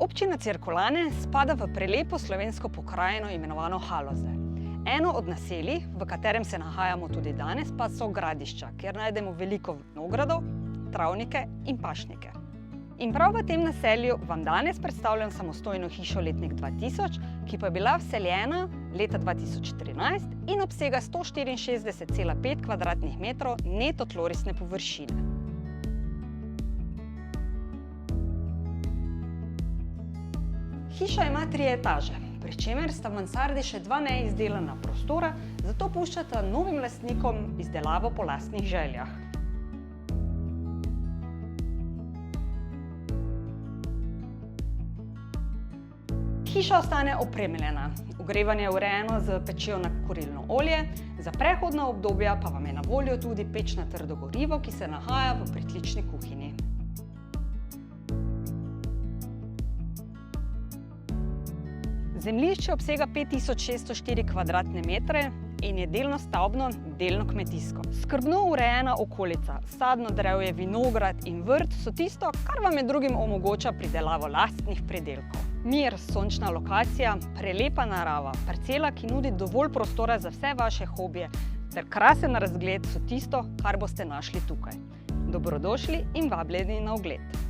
Občina Cirkulane spada v prelepo slovensko pokrajino imenovano Haloze. Eno od naselij, v katerem se nahajamo tudi danes, pa so Gradišča, kjer najdemo veliko vinogradov, travnike in pašnike. In prav v tem naselju vam danes predstavljam samostojno hišo Letnik 2000, ki pa je bila vseljena leta 2013 in obsega 164,5 kvadratnih metrov neto tlorisne površine. Hiša ima 3 etaže, pri čemer sta v mansardi še 2 neizdelana prostora, zato puščata novim lastnikom izdelavo po lastnih željah. Hiša ostane opremljena. Ogrevanje je urejeno z pečjo na kurilno olje, za prehodna obdobja pa vam je na voljo tudi peč na trdo gorivo, ki se nahaja v pritlični kuhinji. Zemljišče obsega 5604 kvadratne metre in je delno stavbno, delno kmetijsko. Skrbno urejena okolica, sadno drevje, vinograd in vrt so tisto, kar vam med drugim omogoča pridelavo lastnih pridelkov. Mir, sončna lokacija, prelepa narava, parcela, ki nudi dovolj prostora za vse vaše hobije, ter krasen razgled so tisto, kar boste našli tukaj. Dobrodošli in vabljeni na ogled!